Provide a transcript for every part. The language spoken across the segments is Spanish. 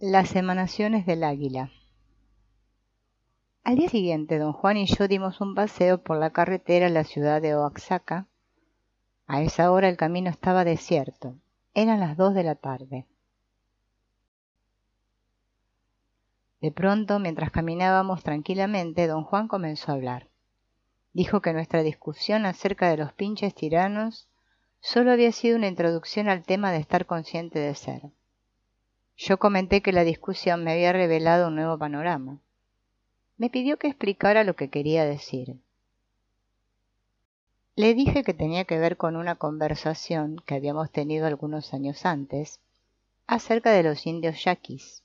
Las emanaciones del águila. Al día siguiente, don Juan y yo dimos un paseo por la carretera a la ciudad de Oaxaca. A esa hora el camino estaba desierto. Eran las 2 de la tarde. De pronto, mientras caminábamos tranquilamente, don Juan comenzó a hablar. Dijo que nuestra discusión acerca de los pinches tiranos solo había sido una introducción al tema de estar consciente de ser. Yo comenté que la discusión me había revelado un nuevo panorama. Me pidió que explicara lo que quería decir. Le dije que tenía que ver con una conversación que habíamos tenido algunos años antes acerca de los indios yaquis.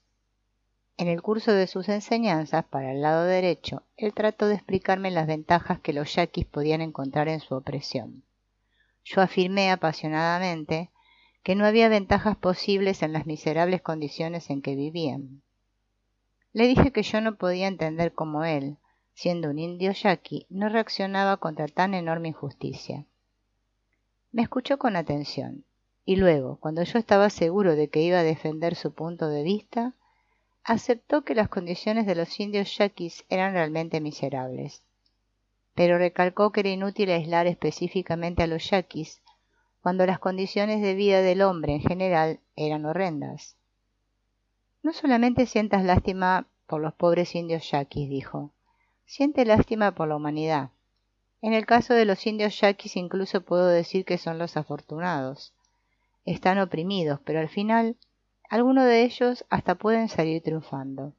En el curso de sus enseñanzas para el lado derecho, él trató de explicarme las ventajas que los yaquis podían encontrar en su opresión. Yo afirmé apasionadamente que no había ventajas posibles en las miserables condiciones en que vivían. Le dije que yo no podía entender cómo él, siendo un indio yaqui, no reaccionaba contra tan enorme injusticia. Me escuchó con atención, y luego, cuando yo estaba seguro de que iba a defender su punto de vista, aceptó que las condiciones de los indios yaquis eran realmente miserables, pero recalcó que era inútil aislar específicamente a los yaquis cuando las condiciones de vida del hombre en general eran horrendas. No solamente sientas lástima por los pobres indios yaquis, dijo, siente lástima por la humanidad. En el caso de los indios yaquis incluso puedo decir que son los afortunados. Están oprimidos, pero al final, algunos de ellos hasta pueden salir triunfando.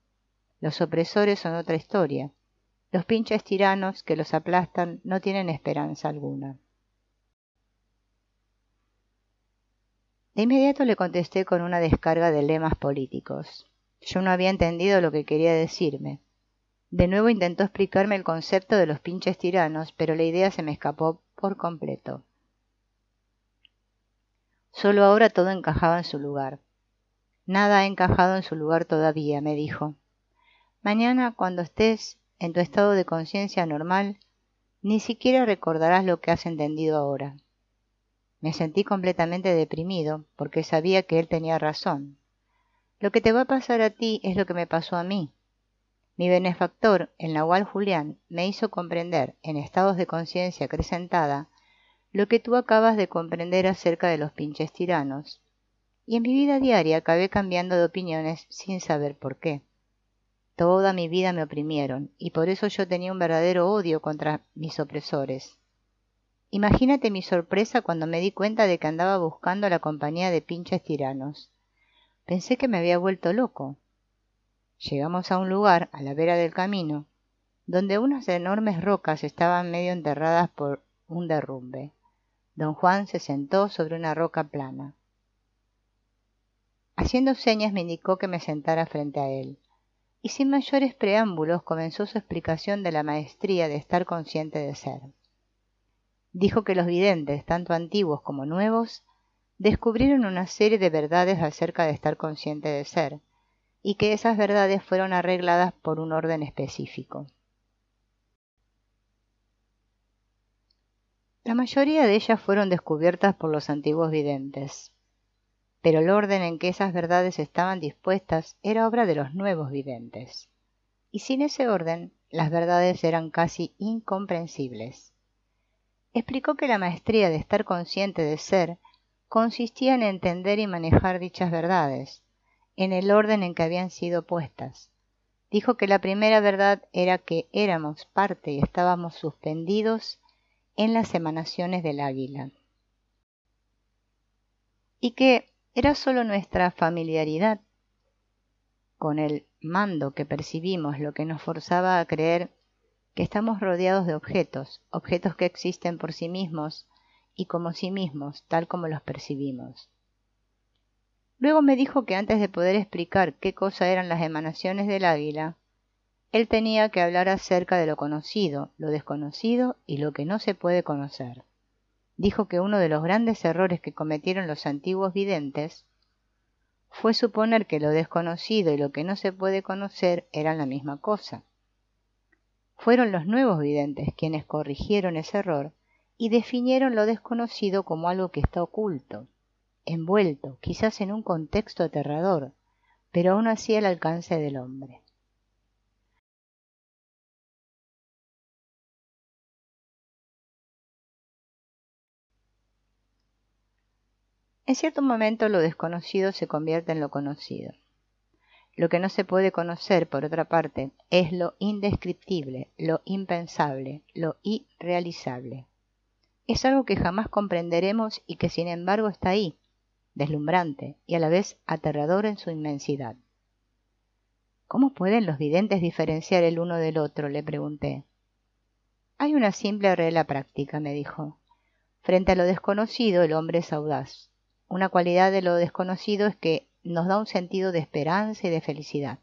Los opresores son otra historia. Los pinches tiranos que los aplastan no tienen esperanza alguna. De inmediato le contesté con una descarga de lemas políticos. Yo no había entendido lo que quería decirme. De nuevo intentó explicarme el concepto de los pinches tiranos, pero la idea se me escapó por completo. Solo ahora todo encajaba en su lugar. Nada ha encajado en su lugar todavía, me dijo. Mañana, cuando estés en tu estado de conciencia normal, ni siquiera recordarás lo que has entendido ahora. Me sentí completamente deprimido, porque sabía que él tenía razón. Lo que te va a pasar a ti es lo que me pasó a mí. Mi benefactor, el Nahual Julián, me hizo comprender, en estados de conciencia acrecentada, lo que tú acabas de comprender acerca de los pinches tiranos. Y en mi vida diaria acabé cambiando de opiniones sin saber por qué. Toda mi vida me oprimieron, y por eso yo tenía un verdadero odio contra mis opresores. Imagínate mi sorpresa cuando me di cuenta de que andaba buscando la compañía de pinches tiranos. Pensé que me había vuelto loco. Llegamos a un lugar, a la vera del camino, donde unas enormes rocas estaban medio enterradas por un derrumbe. Don Juan se sentó sobre una roca plana. Haciendo señas me indicó que me sentara frente a él, y sin mayores preámbulos comenzó su explicación de la maestría de estar consciente de ser. Dijo que los videntes, tanto antiguos como nuevos, descubrieron una serie de verdades acerca de estar consciente de ser, y que esas verdades fueron arregladas por un orden específico. La mayoría de ellas fueron descubiertas por los antiguos videntes, pero el orden en que esas verdades estaban dispuestas era obra de los nuevos videntes, y sin ese orden las verdades eran casi incomprensibles. Explicó que la maestría de estar consciente de ser consistía en entender y manejar dichas verdades, en el orden en que habían sido puestas. Dijo que la primera verdad era que éramos parte y estábamos suspendidos en las emanaciones del águila, y que era solo nuestra familiaridad con el mando que percibimos lo que nos forzaba a creer que estamos rodeados de objetos que existen por sí mismos y como sí mismos, tal como los percibimos. Luego me dijo que antes de poder explicar qué cosa eran las emanaciones del águila, él tenía que hablar acerca de lo conocido, lo desconocido y lo que no se puede conocer. Dijo que uno de los grandes errores que cometieron los antiguos videntes fue suponer que lo desconocido y lo que no se puede conocer eran la misma cosa. Fueron los nuevos videntes quienes corrigieron ese error y definieron lo desconocido como algo que está oculto, envuelto, quizás en un contexto aterrador, pero aún así al alcance del hombre. En cierto momento lo desconocido se convierte en lo conocido. Lo que no se puede conocer, por otra parte, es lo indescriptible, lo impensable, lo irrealizable. Es algo que jamás comprenderemos y que sin embargo está ahí, deslumbrante y a la vez aterrador en su inmensidad. ¿Cómo pueden los videntes diferenciar el uno del otro?, le pregunté. Hay una simple regla práctica, me dijo. Frente a lo desconocido, el hombre es audaz. Una cualidad de lo desconocido es que nos da un sentido de esperanza y de felicidad.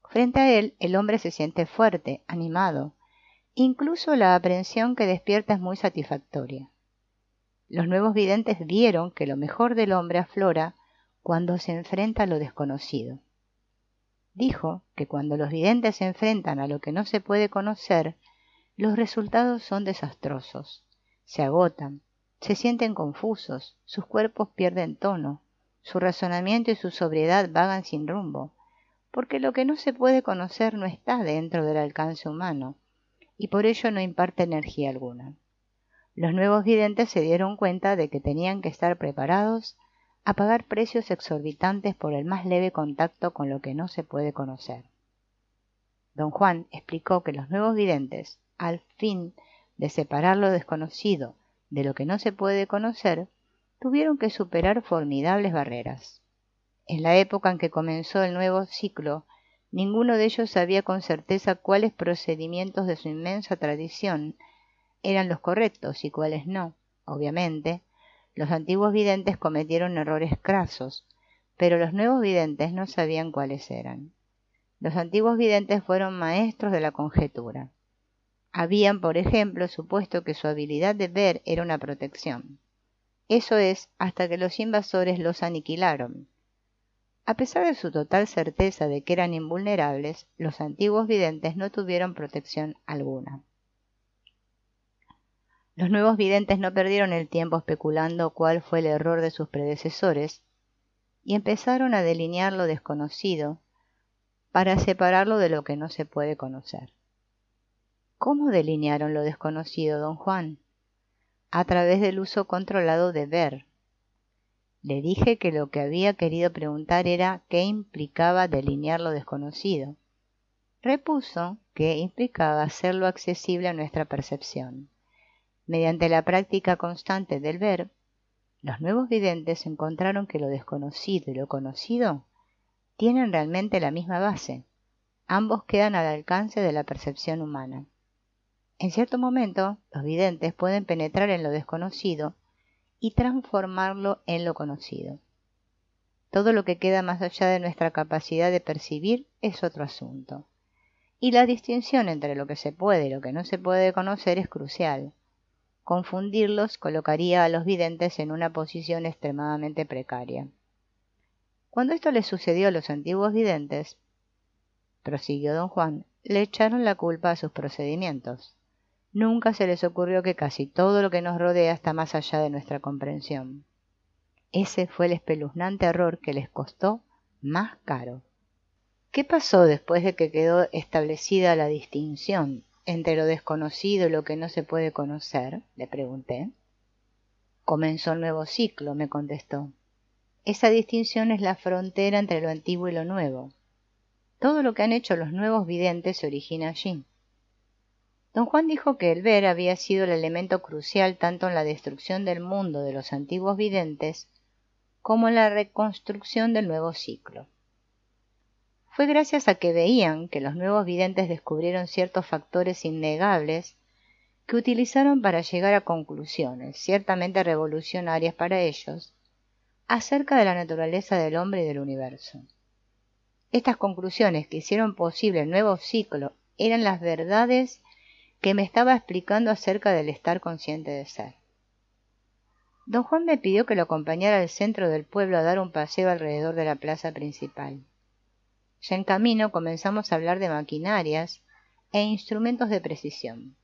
Frente a él, el hombre se siente fuerte, animado. Incluso la aprehensión que despierta es muy satisfactoria. Los nuevos videntes vieron que lo mejor del hombre aflora cuando se enfrenta a lo desconocido. Dijo que cuando los videntes se enfrentan a lo que no se puede conocer, los resultados son desastrosos. Se agotan, se sienten confusos, sus cuerpos pierden tono, su razonamiento y su sobriedad vagan sin rumbo, porque lo que no se puede conocer no está dentro del alcance humano, y por ello no imparte energía alguna. Los nuevos videntes se dieron cuenta de que tenían que estar preparados a pagar precios exorbitantes por el más leve contacto con lo que no se puede conocer. Don Juan explicó que los nuevos videntes, al fin de separar lo desconocido de lo que no se puede conocer, tuvieron que superar formidables barreras. En la época en que comenzó el nuevo ciclo, ninguno de ellos sabía con certeza cuáles procedimientos de su inmensa tradición eran los correctos y cuáles no. Obviamente, los antiguos videntes cometieron errores crasos, pero los nuevos videntes no sabían cuáles eran. Los antiguos videntes fueron maestros de la conjetura. Habían, por ejemplo, supuesto que su habilidad de ver era una protección. Eso es, hasta que los invasores los aniquilaron. A pesar de su total certeza de que eran invulnerables, los antiguos videntes no tuvieron protección alguna. Los nuevos videntes no perdieron el tiempo especulando cuál fue el error de sus predecesores y empezaron a delinear lo desconocido para separarlo de lo que no se puede conocer. ¿Cómo delinearon lo desconocido, don Juan? A través del uso controlado de ver. Le dije que lo que había querido preguntar era qué implicaba delinear lo desconocido. Repuso que implicaba hacerlo accesible a nuestra percepción. Mediante la práctica constante del ver, los nuevos videntes encontraron que lo desconocido y lo conocido tienen realmente la misma base. Ambos quedan al alcance de la percepción humana. En cierto momento, los videntes pueden penetrar en lo desconocido y transformarlo en lo conocido. Todo lo que queda más allá de nuestra capacidad de percibir es otro asunto. Y la distinción entre lo que se puede y lo que no se puede conocer es crucial. Confundirlos colocaría a los videntes en una posición extremadamente precaria. Cuando esto les sucedió a los antiguos videntes, prosiguió don Juan, le echaron la culpa a sus procedimientos. Nunca se les ocurrió que casi todo lo que nos rodea está más allá de nuestra comprensión. Ese fue el espeluznante error que les costó más caro. ¿Qué pasó después de que quedó establecida la distinción entre lo desconocido y lo que no se puede conocer?, le pregunté. Comenzó el nuevo ciclo, me contestó. Esa distinción es la frontera entre lo antiguo y lo nuevo. Todo lo que han hecho los nuevos videntes se origina allí. Don Juan dijo que el ver había sido el elemento crucial tanto en la destrucción del mundo de los antiguos videntes como en la reconstrucción del nuevo ciclo. Fue gracias a que veían que los nuevos videntes descubrieron ciertos factores innegables que utilizaron para llegar a conclusiones, ciertamente revolucionarias para ellos, acerca de la naturaleza del hombre y del universo. Estas conclusiones que hicieron posible el nuevo ciclo eran las verdades que me estaba explicando acerca del estar consciente de ser. Don Juan me pidió que lo acompañara al centro del pueblo a dar un paseo alrededor de la plaza principal. Ya en camino comenzamos a hablar de maquinarias e instrumentos de precisión.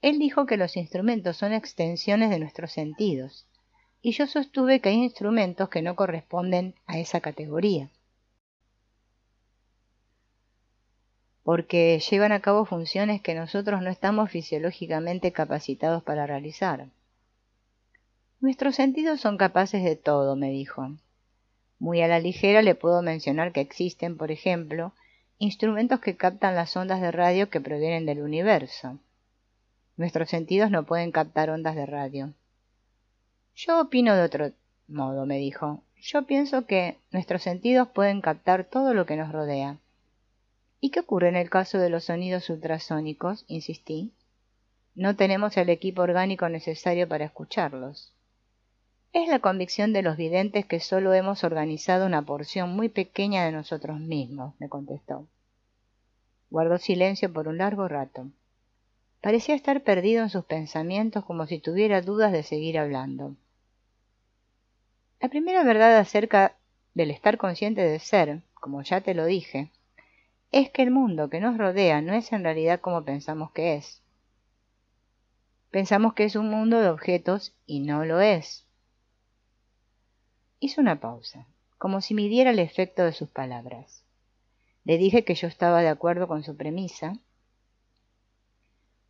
Él dijo que los instrumentos son extensiones de nuestros sentidos, y yo sostuve que hay instrumentos que no corresponden a esa categoría. porque llevan a cabo funciones que nosotros no estamos fisiológicamente capacitados para realizar. Nuestros sentidos son capaces de todo, me dijo. Muy a la ligera le puedo mencionar que existen, por ejemplo, instrumentos que captan las ondas de radio que provienen del universo. Nuestros sentidos no pueden captar ondas de radio. Yo opino de otro modo, me dijo. Yo pienso que nuestros sentidos pueden captar todo lo que nos rodea. ¿Y qué ocurre en el caso de los sonidos ultrasónicos? Insistí. No tenemos el equipo orgánico necesario para escucharlos. Es la convicción de los videntes que solo hemos organizado una porción muy pequeña de nosotros mismos, me contestó. Guardó silencio por un largo rato. Parecía estar perdido en sus pensamientos como si tuviera dudas de seguir hablando. La primera verdad acerca del estar consciente de ser, como ya te lo dije, es que el mundo que nos rodea no es en realidad como pensamos que es. Pensamos que es un mundo de objetos y no lo es. Hizo una pausa, como si midiera el efecto de sus palabras. Le dije que yo estaba de acuerdo con su premisa,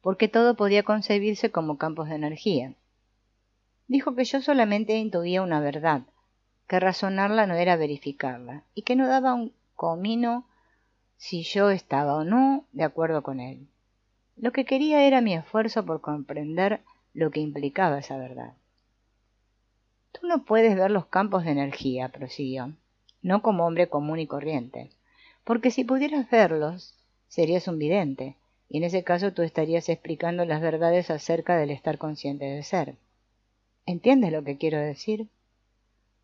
porque todo podía concebirse como campos de energía. Dijo que yo solamente intuía una verdad, que razonarla no era verificarla, y que no daba un comino si yo estaba o no de acuerdo con él. Lo que quería era mi esfuerzo por comprender lo que implicaba esa verdad. Tú no puedes ver los campos de energía, prosiguió, no como hombre común y corriente, porque si pudieras verlos, serías un vidente, y en ese caso tú estarías explicando las verdades acerca del estar consciente de ser. ¿Entiendes lo que quiero decir?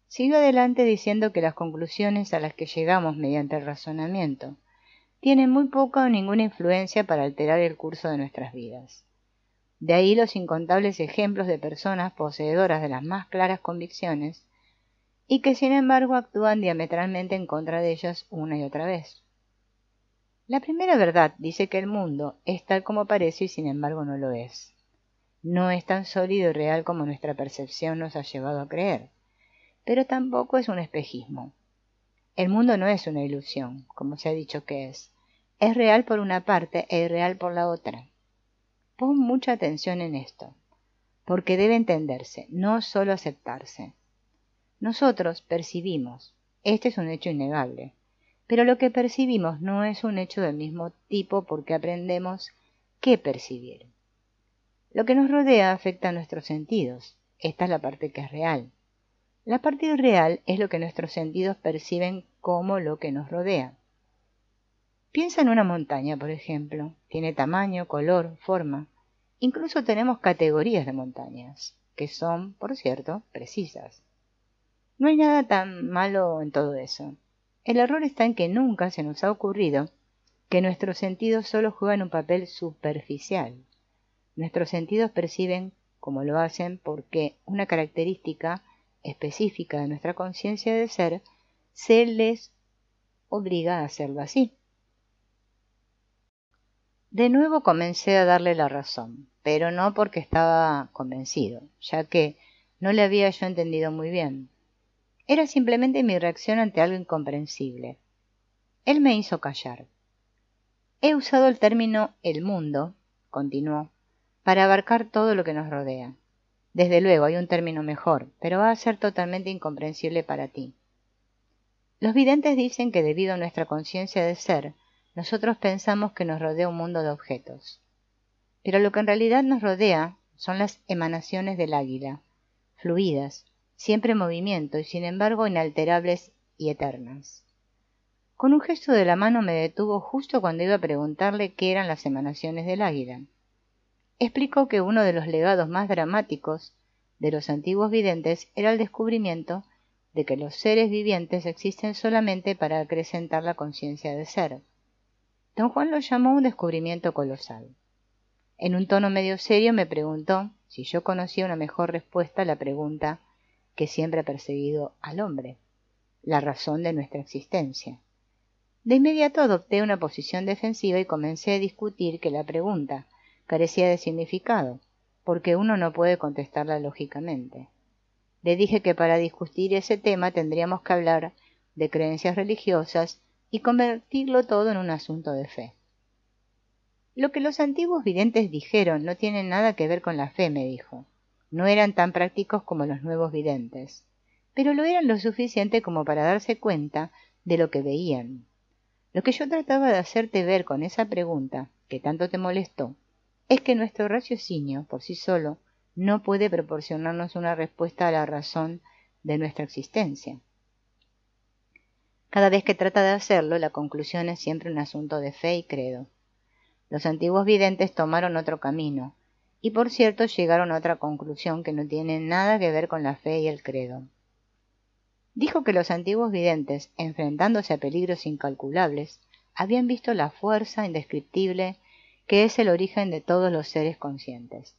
Siguió adelante diciendo que las conclusiones a las que llegamos mediante el razonamiento tienen muy poca o ninguna influencia para alterar el curso de nuestras vidas. De ahí los incontables ejemplos de personas poseedoras de las más claras convicciones y que sin embargo actúan diametralmente en contra de ellas una y otra vez. La primera verdad dice que el mundo es tal como parece y sin embargo no lo es. No es tan sólido y real como nuestra percepción nos ha llevado a creer, pero tampoco es un espejismo. El mundo no es una ilusión, como se ha dicho que es. Es real por una parte e irreal por la otra. Pon mucha atención en esto, porque debe entenderse, no solo aceptarse. Nosotros percibimos, este es un hecho innegable, pero lo que percibimos no es un hecho del mismo tipo porque aprendemos qué percibir. Lo que nos rodea afecta a nuestros sentidos, esta es la parte que es real. La parte irreal es lo que nuestros sentidos perciben como lo que nos rodea. Piensa en una montaña, por ejemplo. Tiene tamaño, color, forma. Incluso tenemos categorías de montañas, que son, por cierto, precisas. No hay nada tan malo en todo eso. El error está en que nunca se nos ha ocurrido que nuestros sentidos solo juegan un papel superficial. Nuestros sentidos perciben como lo hacen porque una característica específica de nuestra conciencia de ser se les obliga a hacerlo así. De nuevo comencé a darle la razón, pero no porque estaba convencido, ya que no le había yo entendido muy bien. Era simplemente mi reacción ante algo incomprensible. Él me hizo callar. He usado el término el mundo, continuó, para abarcar todo lo que nos rodea. Desde luego hay un término mejor, pero va a ser totalmente incomprensible para ti. Los videntes dicen que debido a nuestra conciencia de ser, nosotros pensamos que nos rodea un mundo de objetos. Pero lo que en realidad nos rodea son las emanaciones del águila, fluidas, siempre en movimiento y sin embargo inalterables y eternas. Con un gesto de la mano me detuvo justo cuando iba a preguntarle qué eran las emanaciones del águila. Explicó que uno de los legados más dramáticos de los antiguos videntes era el descubrimiento de que los seres vivientes existen solamente para acrecentar la conciencia de ser. Don Juan lo llamó un descubrimiento colosal. En un tono medio serio me preguntó si yo conocía una mejor respuesta a la pregunta que siempre ha perseguido al hombre, la razón de nuestra existencia. De inmediato adopté una posición defensiva y comencé a discutir que la pregunta carecía de significado, porque uno no puede contestarla lógicamente. Le dije que para discutir ese tema tendríamos que hablar de creencias religiosas y convertirlo todo en un asunto de fe. Lo que los antiguos videntes dijeron no tiene nada que ver con la fe, me dijo. No eran tan prácticos como los nuevos videntes, pero lo eran lo suficiente como para darse cuenta de lo que veían. Lo que yo trataba de hacerte ver con esa pregunta, que tanto te molestó, es que nuestro raciocinio, por sí solo, no puede proporcionarnos una respuesta a la razón de nuestra existencia. Cada vez que trata de hacerlo, la conclusión es siempre un asunto de fe y credo. Los antiguos videntes tomaron otro camino, y por cierto llegaron a otra conclusión que no tiene nada que ver con la fe y el credo. Dijo que los antiguos videntes, enfrentándose a peligros incalculables, habían visto la fuerza indescriptible que es el origen de todos los seres conscientes.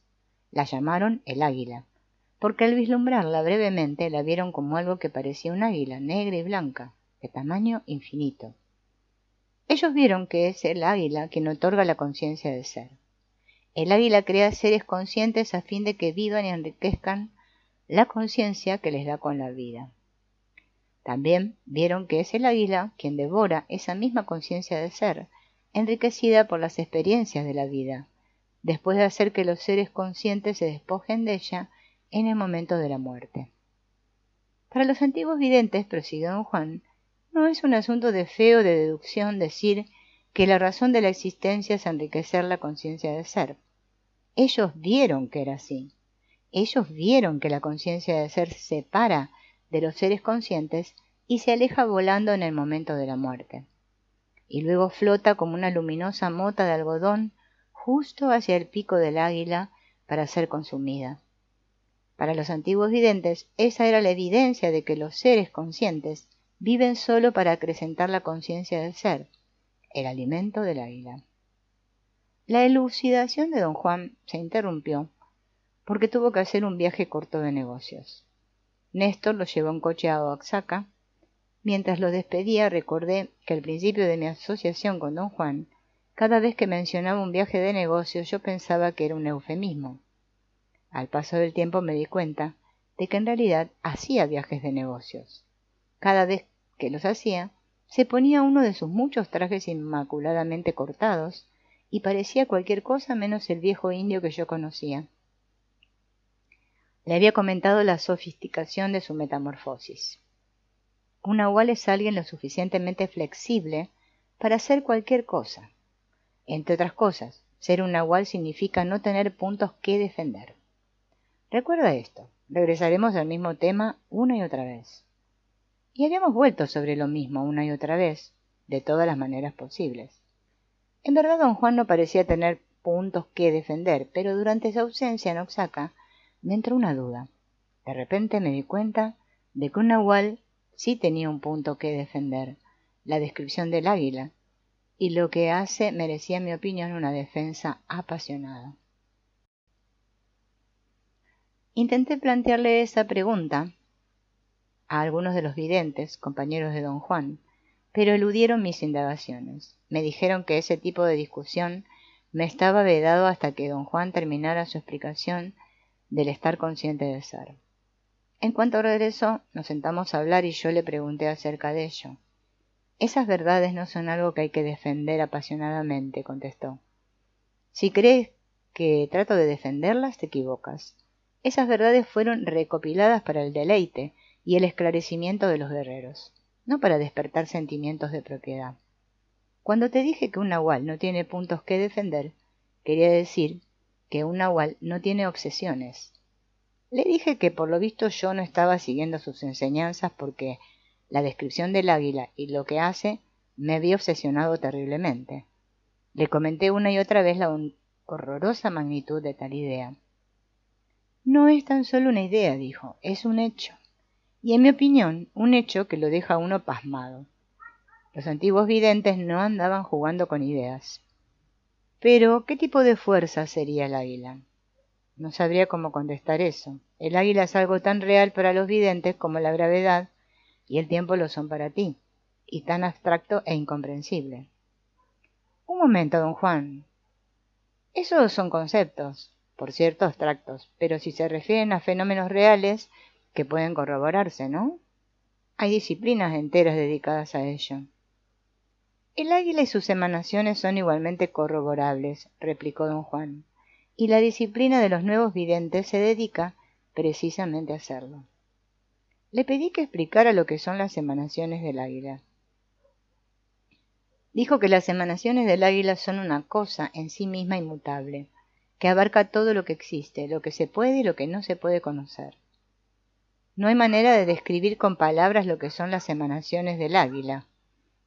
La llamaron el águila, porque al vislumbrarla brevemente la vieron como algo que parecía un águila, negra y blanca, de tamaño infinito. Ellos vieron que es el águila quien otorga la conciencia de ser. El águila crea seres conscientes a fin de que vivan y enriquezcan la conciencia que les da con la vida. También vieron que es el águila quien devora esa misma conciencia de ser, enriquecida por las experiencias de la vida, después de hacer que los seres conscientes se despojen de ella en el momento de la muerte. Para los antiguos videntes, prosiguió don Juan, no es un asunto de fe o de deducción decir que la razón de la existencia es enriquecer la conciencia de ser. Ellos vieron que era así. Ellos vieron que la conciencia de ser se separa de los seres conscientes y se aleja volando en el momento de la muerte. Y luego flota como una luminosa mota de algodón justo hacia el pico del águila para ser consumida. Para los antiguos videntes, esa era la evidencia de que los seres conscientes viven solo para acrecentar la conciencia del ser, el alimento del águila. La elucidación de don Juan se interrumpió porque tuvo que hacer un viaje corto de negocios. Néstor lo llevó en coche a Oaxaca. Mientras lo despedía recordé que al principio de mi asociación con don Juan, cada vez que mencionaba un viaje de negocios yo pensaba que era un eufemismo. Al paso del tiempo me di cuenta de que en realidad hacía viajes de negocios. Cada vez que los hacía, se ponía uno de sus muchos trajes inmaculadamente cortados y parecía cualquier cosa menos el viejo indio que yo conocía. Le había comentado la sofisticación de su metamorfosis. Un nahual es alguien lo suficientemente flexible para hacer cualquier cosa. Entre otras cosas, ser un nahual significa no tener puntos que defender. Recuerda esto, regresaremos al mismo tema una y otra vez. Y habíamos vuelto sobre lo mismo una y otra vez, de todas las maneras posibles. En verdad don Juan no parecía tener puntos que defender, pero durante su ausencia en Oaxaca me entró una duda. De repente me di cuenta de que un nahual sí tenía un punto que defender, la descripción del águila, y lo que hace merecía en mi opinión una defensa apasionada. Intenté plantearle esa pregunta a algunos de los videntes, compañeros de don Juan, pero eludieron mis indagaciones. Me dijeron que ese tipo de discusión me estaba vedado hasta que don Juan terminara su explicación del estar consciente de ser. En cuanto regresó, nos sentamos a hablar y yo le pregunté acerca de ello. Esas verdades no son algo que hay que defender apasionadamente, contestó. Si crees que trato de defenderlas, te equivocas. Esas verdades fueron recopiladas para el deleite y el esclarecimiento de los guerreros, no para despertar sentimientos de propiedad. Cuando te dije que un nahual no tiene puntos que defender, quería decir que un nahual no tiene obsesiones. Le dije que por lo visto yo no estaba siguiendo sus enseñanzas porque la descripción del águila y lo que hace me había obsesionado terriblemente. Le comenté una y otra vez la horrorosa magnitud de tal idea. No es tan solo una idea, dijo, es un hecho. Y en mi opinión, un hecho que lo deja a uno pasmado. Los antiguos videntes no andaban jugando con ideas. Pero, ¿qué tipo de fuerza sería el águila? No sabría cómo contestar eso. El águila es algo tan real para los videntes como la gravedad y el tiempo lo son para ti, y tan abstracto e incomprensible. Un momento, don Juan. Esos son conceptos, por cierto, abstractos, pero si se refieren a fenómenos reales que pueden corroborarse, ¿no? Hay disciplinas enteras dedicadas a ello. El águila y sus emanaciones son igualmente corroborables, replicó don Juan, y la disciplina de los nuevos videntes se dedica precisamente a hacerlo. Le pedí que explicara lo que son las emanaciones del águila. Dijo que las emanaciones del águila son una cosa en sí misma inmutable, que abarca todo lo que existe, lo que se puede y lo que no se puede conocer. No hay manera de describir con palabras lo que son las emanaciones del águila.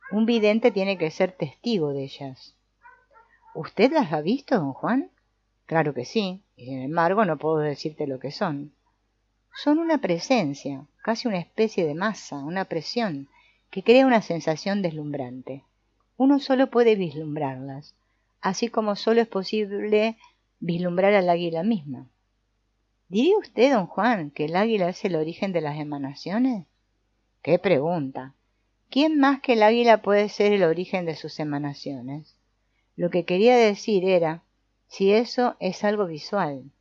Un vidente tiene que ser testigo de ellas. ¿Usted las ha visto, don Juan? Claro que sí, y sin embargo no puedo decirte lo que son. Son una presencia, casi una especie de masa, una presión, que crea una sensación deslumbrante. Uno solo puede vislumbrarlas, así como solo es posible vislumbrar al águila misma. ¿Diría usted, don Juan, que el águila es el origen de las emanaciones? ¡Qué pregunta! ¿Quién más que el águila puede ser el origen de sus emanaciones? Lo que quería decir era, si eso es algo visual.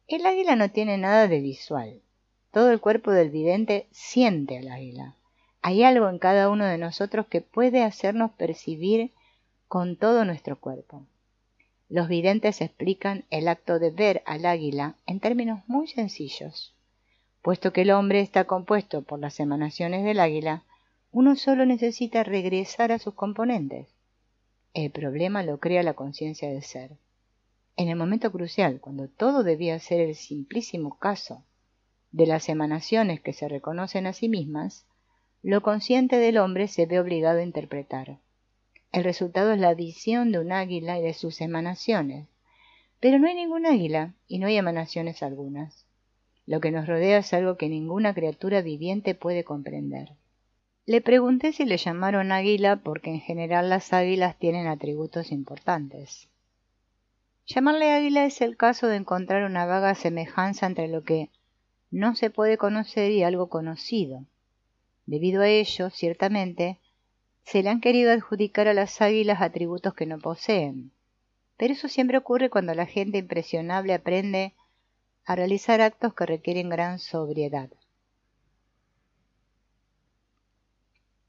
El águila no tiene nada de visual. Todo el cuerpo del vidente siente al águila. Hay algo en cada uno de nosotros que puede hacernos percibir con todo nuestro cuerpo. Los videntes explican el acto de ver al águila en términos muy sencillos. Puesto que el hombre está compuesto por las emanaciones del águila, uno solo necesita regresar a sus componentes. El problema lo crea la conciencia del ser. En el momento crucial, cuando todo debía ser el simplísimo caso de las emanaciones que se reconocen a sí mismas, lo consciente del hombre se ve obligado a interpretar. El resultado es la visión de un águila y de sus emanaciones. Pero no hay ningún águila y no hay emanaciones algunas. Lo que nos rodea es algo que ninguna criatura viviente puede comprender. Le pregunté si le llamaron águila porque en general las águilas tienen atributos importantes. Llamarle águila es el caso de encontrar una vaga semejanza entre lo que no se puede conocer y algo conocido. Debido a ello, ciertamente, se le han querido adjudicar a las águilas atributos que no poseen. Pero eso siempre ocurre cuando la gente impresionable aprende a realizar actos que requieren gran sobriedad.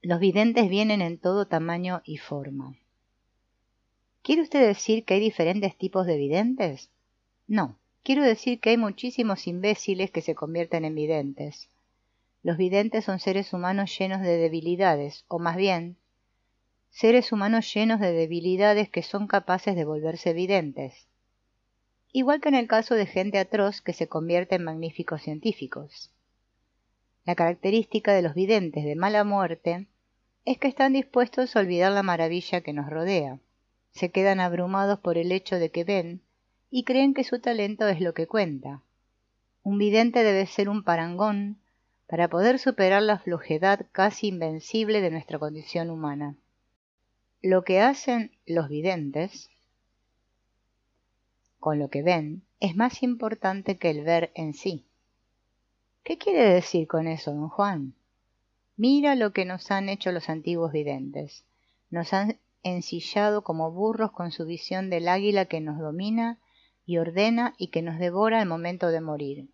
Los videntes vienen en todo tamaño y forma. ¿Quiere usted decir que hay diferentes tipos de videntes? No, quiero decir que hay muchísimos imbéciles que se convierten en videntes. Los videntes son seres humanos llenos de debilidades, o más bien, seres humanos llenos de debilidades que son capaces de volverse videntes. Igual que en el caso de gente atroz que se convierte en magníficos científicos. La característica de los videntes de mala muerte es que están dispuestos a olvidar la maravilla que nos rodea. Se quedan abrumados por el hecho de que ven y creen que su talento es lo que cuenta. Un vidente debe ser un parangón para poder superar la flojedad casi invencible de nuestra condición humana. Lo que hacen los videntes con lo que ven es más importante que el ver en sí. ¿Qué quiere decir con eso, don Juan? Mira lo que nos han hecho los antiguos videntes. Nos han ensillado como burros con su visión del águila que nos domina y ordena y que nos devora al momento de morir.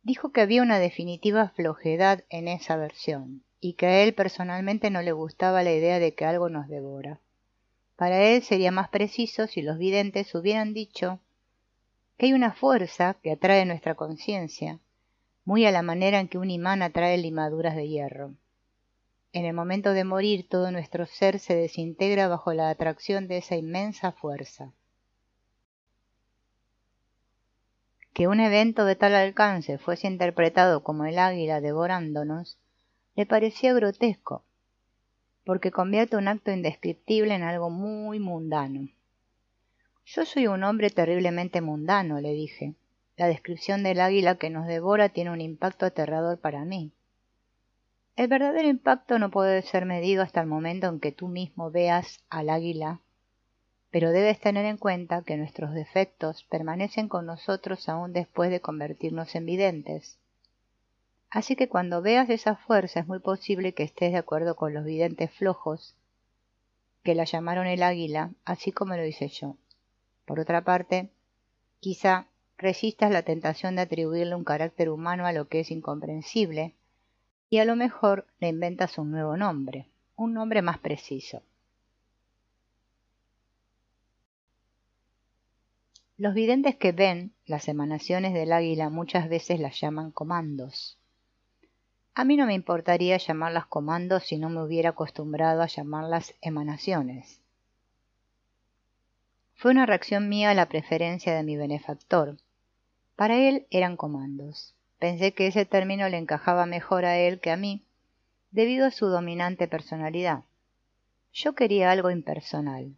Dijo que había una definitiva flojedad en esa versión y que a él personalmente no le gustaba la idea de que algo nos devora. Para él sería más preciso si los videntes hubieran dicho que hay una fuerza que atrae nuestra conciencia, muy a la manera en que un imán atrae limaduras de hierro. En el momento de morir todo nuestro ser se desintegra bajo la atracción de esa inmensa fuerza. Que un evento de tal alcance fuese interpretado como el águila devorándonos, le parecía grotesco, porque convierte un acto indescriptible en algo muy mundano. Yo soy un hombre terriblemente mundano, le dije. La descripción del águila que nos devora tiene un impacto aterrador para mí. El verdadero impacto no puede ser medido hasta el momento en que tú mismo veas al águila, pero debes tener en cuenta que nuestros defectos permanecen con nosotros aún después de convertirnos en videntes. Así que cuando veas esa fuerza es muy posible que estés de acuerdo con los videntes flojos, que la llamaron el águila, así como lo hice yo. Por otra parte, quizá resistas la tentación de atribuirle un carácter humano a lo que es incomprensible, y a lo mejor le inventas un nuevo nombre. un nombre más preciso. Los videntes que ven las emanaciones del águila muchas veces las llaman comandos. A mí no me importaría llamarlas comandos si no me hubiera acostumbrado a llamarlas emanaciones. Fue una reacción mía a la preferencia de mi benefactor. Para él eran comandos. Pensé que ese término le encajaba mejor a él que a mí, debido a su dominante personalidad. Yo quería algo impersonal.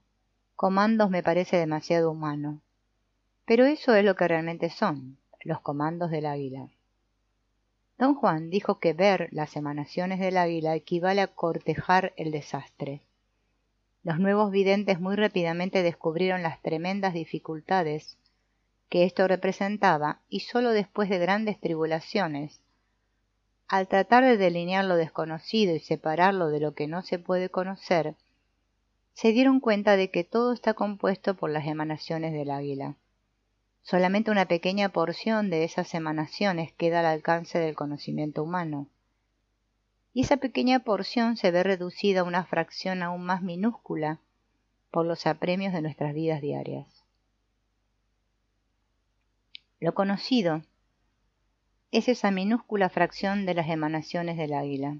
Comandos me parece demasiado humano. Pero eso es lo que realmente son, los comandos del águila. Don Juan dijo que ver las emanaciones del águila equivale a cortejar el desastre. Los nuevos videntes muy rápidamente descubrieron las tremendas dificultades que esto representaba y solo después de grandes tribulaciones, al tratar de delinear lo desconocido y separarlo de lo que no se puede conocer, se dieron cuenta de que todo está compuesto por las emanaciones del águila. Solamente una pequeña porción de esas emanaciones queda al alcance del conocimiento humano, y esa pequeña porción se ve reducida a una fracción aún más minúscula por los apremios de nuestras vidas diarias. Lo conocido es esa minúscula fracción de las emanaciones del águila.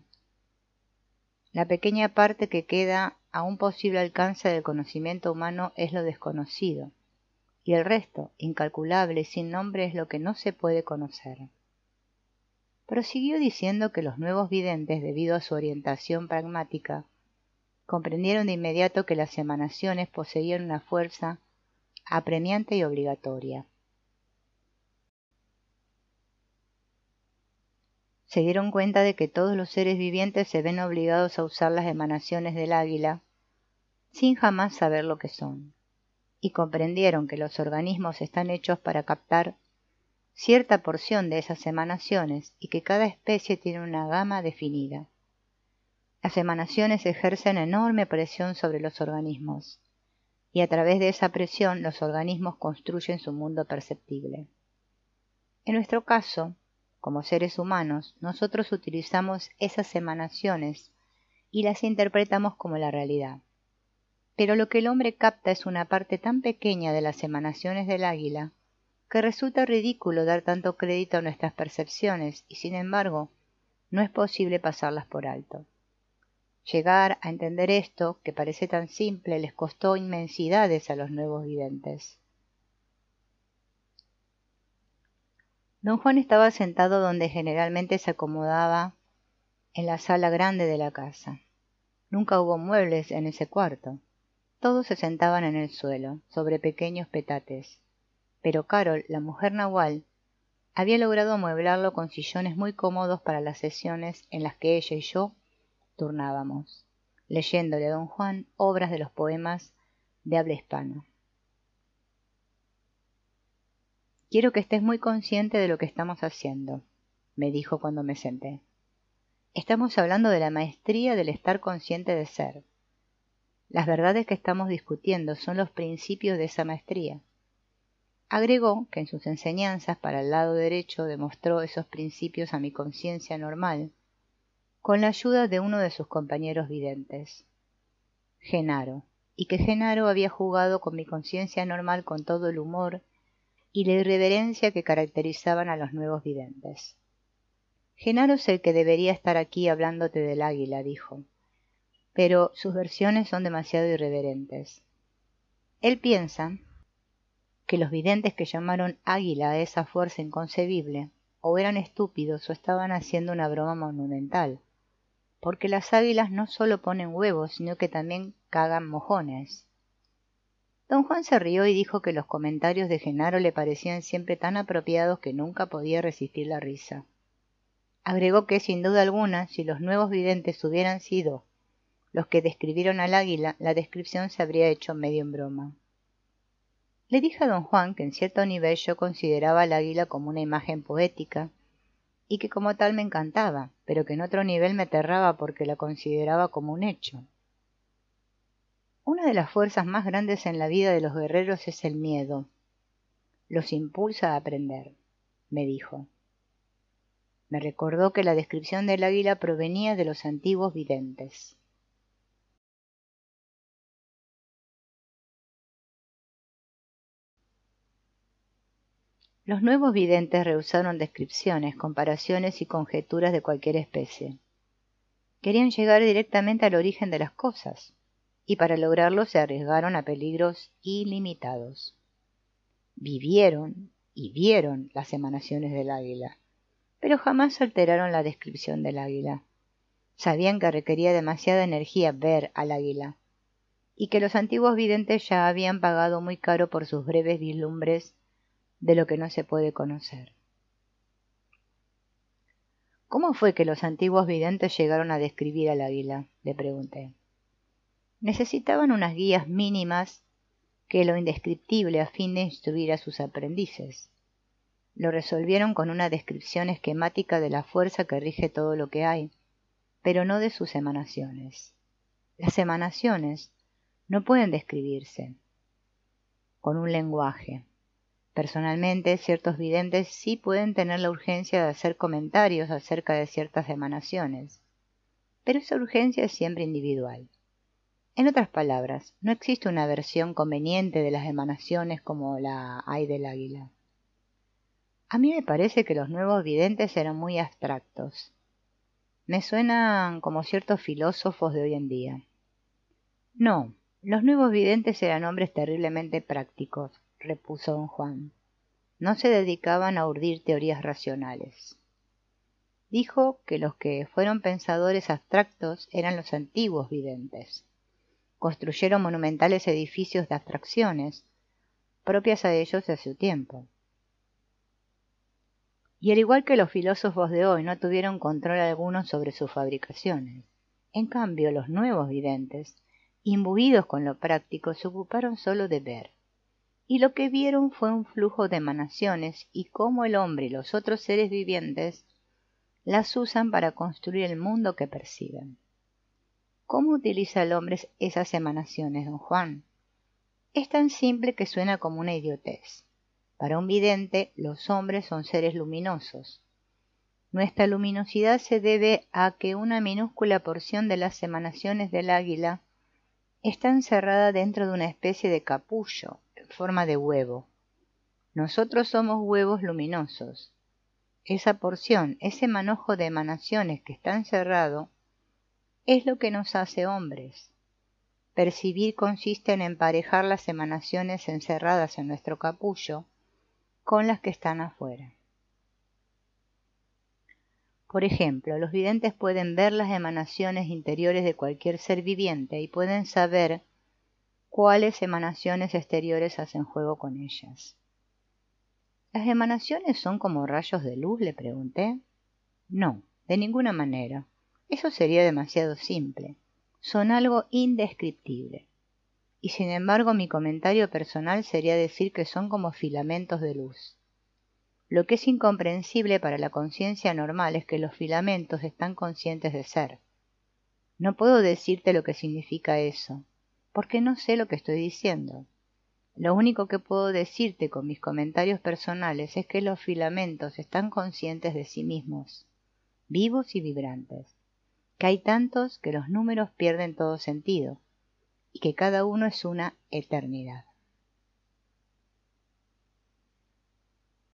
La pequeña parte que queda a un posible alcance del conocimiento humano es lo desconocido, y el resto, incalculable y sin nombre, es lo que no se puede conocer. Prosiguió diciendo que los nuevos videntes, debido a su orientación pragmática, comprendieron de inmediato que las emanaciones poseían una fuerza apremiante y obligatoria. Se dieron cuenta de que todos los seres vivientes se ven obligados a usar las emanaciones del águila sin jamás saber lo que son, y comprendieron que los organismos están hechos para captar cierta porción de esas emanaciones y que cada especie tiene una gama definida. Las emanaciones ejercen enorme presión sobre los organismos, y a través de esa presión los organismos construyen su mundo perceptible. En nuestro caso, como seres humanos, nosotros utilizamos esas emanaciones y las interpretamos como la realidad. Pero lo que el hombre capta es una parte tan pequeña de las emanaciones del águila que resulta ridículo dar tanto crédito a nuestras percepciones y, sin embargo, no es posible pasarlas por alto. Llegar a entender esto, que parece tan simple, les costó inmensidades a los nuevos videntes. Don Juan estaba sentado donde generalmente se acomodaba en la sala grande de la casa. Nunca hubo muebles en ese cuarto. Todos se sentaban en el suelo, sobre pequeños petates. Pero Carol, la mujer nahual, había logrado amueblarlo con sillones muy cómodos para las sesiones en las que ella y yo turnábamos, leyéndole a don Juan obras de los poemas de habla hispana. Quiero que estés muy consciente de lo que estamos haciendo, me dijo cuando me senté. Estamos hablando de la maestría del estar consciente de ser. Las verdades que estamos discutiendo son los principios de esa maestría. Agregó que en sus enseñanzas para el lado derecho demostró esos principios a mi conciencia normal, con la ayuda de uno de sus compañeros videntes, Genaro, y que Genaro había jugado con mi conciencia normal con todo el humor y la irreverencia que caracterizaban a los nuevos videntes. Genaro es el que debería estar aquí hablándote del águila, dijo, pero sus versiones son demasiado irreverentes. Él piensa que los videntes que llamaron águila a esa fuerza inconcebible o eran estúpidos o estaban haciendo una broma monumental, porque las águilas no solo ponen huevos, sino que también cagan mojones. Don Juan se rió y dijo que los comentarios de Genaro le parecían siempre tan apropiados que nunca podía resistir la risa. Agregó que, sin duda alguna, si los nuevos videntes hubieran sido los que describieron al águila, la descripción se habría hecho medio en broma. Le dije a don Juan que en cierto nivel yo consideraba al águila como una imagen poética y que como tal me encantaba, pero que en otro nivel me aterraba porque la consideraba como un hecho. Una de las fuerzas más grandes en la vida de los guerreros es el miedo. Los impulsa a aprender, me dijo. Me recordó que la descripción del águila provenía de los antiguos videntes. Los nuevos videntes rehusaron descripciones, comparaciones y conjeturas de cualquier especie. Querían llegar directamente al origen de las cosas, y para lograrlo se arriesgaron a peligros ilimitados. Vivieron y vieron las emanaciones del águila, pero jamás alteraron la descripción del águila. Sabían que requería demasiada energía ver al águila, y que los antiguos videntes ya habían pagado muy caro por sus breves vislumbres de lo que no se puede conocer. ¿Cómo fue que los antiguos videntes llegaron a describir al águila?, le pregunté. Necesitaban unas guías mínimas que lo indescriptible a fin de instruir a sus aprendices. Lo resolvieron con una descripción esquemática de la fuerza que rige todo lo que hay, pero no de sus emanaciones. Las emanaciones no pueden describirse con un lenguaje. Personalmente, ciertos videntes sí pueden tener la urgencia de hacer comentarios acerca de ciertas emanaciones, pero esa urgencia es siempre individual. En otras palabras, no existe una versión conveniente de las emanaciones como la hay del águila. A mí me parece que los nuevos videntes eran muy abstractos. Me suenan como ciertos filósofos de hoy en día. No, los nuevos videntes eran hombres terriblemente prácticos, repuso don Juan. No se dedicaban a urdir teorías racionales. Dijo que los que fueron pensadores abstractos eran los antiguos videntes. Construyeron monumentales edificios de abstracciones, propias a ellos de su tiempo. Y al igual que los filósofos de hoy no tuvieron control alguno sobre sus fabricaciones. En cambio, los nuevos videntes, imbuidos con lo práctico, se ocuparon solo de ver. Y lo que vieron fue un flujo de emanaciones y cómo el hombre y los otros seres vivientes las usan para construir el mundo que perciben. ¿Cómo utiliza el hombre esas emanaciones, don Juan? Es tan simple que suena como una idiotez. Para un vidente, los hombres son seres luminosos. Nuestra luminosidad se debe a que una minúscula porción de las emanaciones del águila está encerrada dentro de una especie de capullo en forma de huevo. Nosotros somos huevos luminosos. Esa porción, ese manojo de emanaciones que está encerrado, es lo que nos hace hombres. Percibir consiste en emparejar las emanaciones encerradas en nuestro capullo con las que están afuera. Por ejemplo, los videntes pueden ver las emanaciones interiores de cualquier ser viviente y pueden saber cuáles emanaciones exteriores hacen juego con ellas. ¿Las emanaciones son como rayos de luz?, le pregunté. No, de ninguna manera. Eso sería demasiado simple. Son algo indescriptible. Y sin embargo, mi comentario personal sería decir que son como filamentos de luz. Lo que es incomprensible para la conciencia normal es que los filamentos están conscientes de ser. No puedo decirte lo que significa eso, porque no sé lo que estoy diciendo. Lo único que puedo decirte con mis comentarios personales es que los filamentos están conscientes de sí mismos, vivos y vibrantes, que hay tantos que los números pierden todo sentido, y que cada uno es una eternidad.